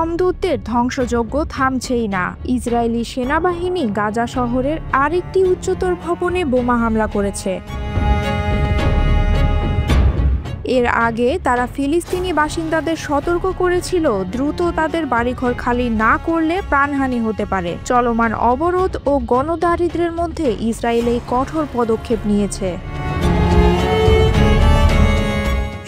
যমদূতদের ধ্বংসযজ্ঞ থামছেই না। ইসরায়েলি সেনাবাহিনী গাজা শহরের আরেকটি উচ্চতর ভবনে বোমা হামলা করেছে। এর আগে তারা ফিলিস্তিনি বাসিন্দাদের সতর্ক করেছিল দ্রুত তাদের বাড়িঘর খালি না করলে প্রাণহানি হতে পারে। চলমান অবরোধ ও গণদারিদ্র্যের মধ্যে ইসরায়েল এই কঠোর পদক্ষেপ নিয়েছে।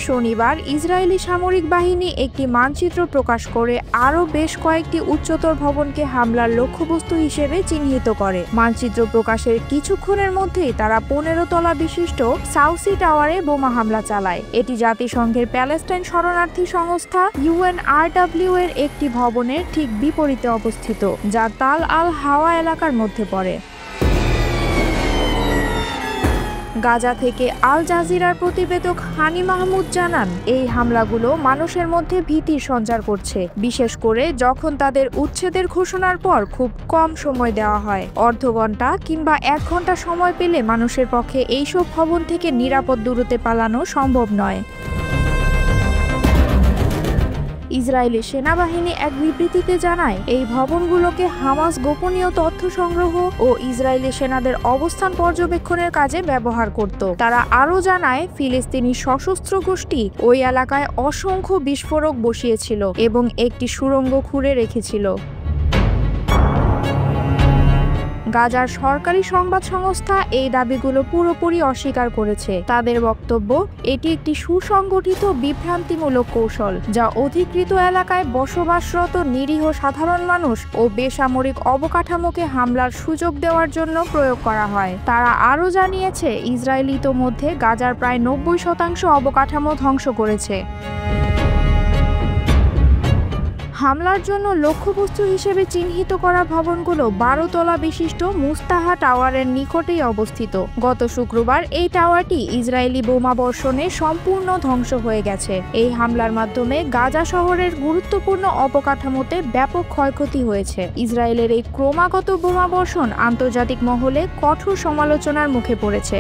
শনিবার ইসরায়েলি সামরিক বাহিনী একটি মানচিত্র প্রকাশ করে আরও বেশ কয়েকটি উচ্চতর ভবনকে হামলার লক্ষ্যবস্তু হিসেবে চিহ্নিত করে। মানচিত্র প্রকাশের কিছুক্ষণের মধ্যেই তারা 15 তলা বিশিষ্ট সাউসি টাওয়ারে বোমা হামলা চালায়। এটি জাতিসংঘের প্যালেস্টাইন শরণার্থী সংস্থা UNRW এর একটি ভবনের ঠিক বিপরীতে অবস্থিত, যা তাল আল হাওয়া এলাকার মধ্যে পড়ে। গাজা থেকে আল জাজিরার প্রতিবেদক হানি মাহমুদ জানান, এই হামলাগুলো মানুষের মধ্যে ভীতির সঞ্চার করছে, বিশেষ করে যখন তাদের উচ্ছেদের ঘোষণার পর খুব কম সময় দেওয়া হয়। অর্ধ ঘন্টা কিংবা 1 ঘন্টা সময় পেলে মানুষের পক্ষে এইসব ভবন থেকে নিরাপদ দূরত্বে পালানো সম্ভব নয়। ইসরায়েলি সেনাবাহিনী এক বিবৃতিতে জানায়, এই ভবনগুলোকে হামাস গোপনীয় তথ্য সংগ্রহ ও ইসরায়েলি সেনাদের অবস্থান পর্যবেক্ষণের কাজে ব্যবহার করত। তারা আরও জানায়, ফিলিস্তিনি সশস্ত্র গোষ্ঠী ওই এলাকায় অসংখ্য বিস্ফোরক বসিয়েছিল এবং একটি সুড়ঙ্গ খুঁড়ে রেখেছিল। গাজার সরকারি সংবাদ সংস্থা এই দাবিগুলো পুরোপুরি অস্বীকার করেছে। তাদের বক্তব্য, এটি একটি সুসংগঠিত বিভ্রান্তিমূলক কৌশল, যা অধিকৃত এলাকায় বসবাসরত নিরীহ সাধারণ মানুষ ও বেসামরিক অবকাঠামোকে হামলার সুযোগ দেওয়ার জন্য প্রয়োগ করা হয়। তারা আরও জানিয়েছে, ইসরায়েল ইতোমধ্যে গাজার প্রায় 90% অবকাঠামো ধ্বংস করেছে। হামলার জন্য লক্ষ্যবস্তু হিসেবে চিহ্নিত করা ভবনগুলো 12 তলা বিশিষ্ট মুস্তাহা টাওয়ারের নিকটেই অবস্থিত। গত শুক্রবার এই টাওয়ারটি ইসরায়েলি বোমাবর্ষণে সম্পূর্ণ ধ্বংস হয়ে গেছে। এই হামলার মাধ্যমে গাজা শহরের গুরুত্বপূর্ণ অবকাঠামোতে ব্যাপক ক্ষয়ক্ষতি হয়েছে। ইসরায়েলের এই ক্রমাগত বোমাবর্ষণ আন্তর্জাতিক মহলে কঠোর সমালোচনার মুখে পড়েছে।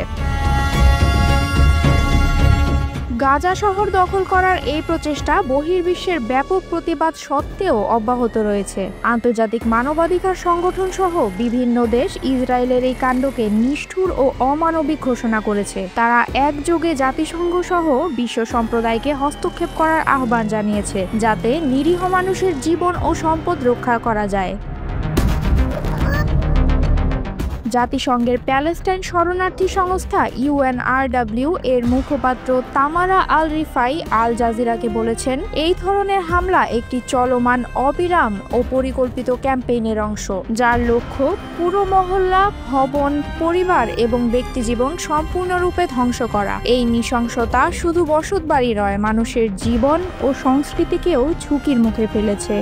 গাজা শহর দখল করার এই প্রচেষ্টা বহির্বিশ্বের ব্যাপক প্রতিবাদ সত্ত্বেও অব্যাহত রয়েছে। আন্তর্জাতিক মানবাধিকার সংগঠন সহ বিভিন্ন দেশ ইসরায়েলের এই কাণ্ডকে নিষ্ঠুর ও অমানবিক ঘোষণা করেছে। তারা একযোগে জাতিসংঘ সহ বিশ্ব সম্প্রদায়কে হস্তক্ষেপ করার আহ্বান জানিয়েছে, যাতে নিরীহ মানুষের জীবন ও সম্পদ রক্ষা করা যায়। জাতিসংঘের প্যালেস্টাইন শরণার্থী সংস্থা UNRW এর মুখপাত্র তামারা আল রিফাই আল জাজিরাকে বলেছেন, এই ধরনের হামলা একটি চলমান, অবিরাম ও পরিকল্পিত ক্যাম্পেইনের অংশ, যার লক্ষ্য পুরো মহল্লা, ভবন, পরিবার এবং ব্যক্তিজীবন সম্পূর্ণরূপে ধ্বংস করা। এই নৃশংসতা শুধু বসতবাড়ি নয়, মানুষের জীবন ও সংস্কৃতিকেও ঝুঁকির মুখে ফেলেছে।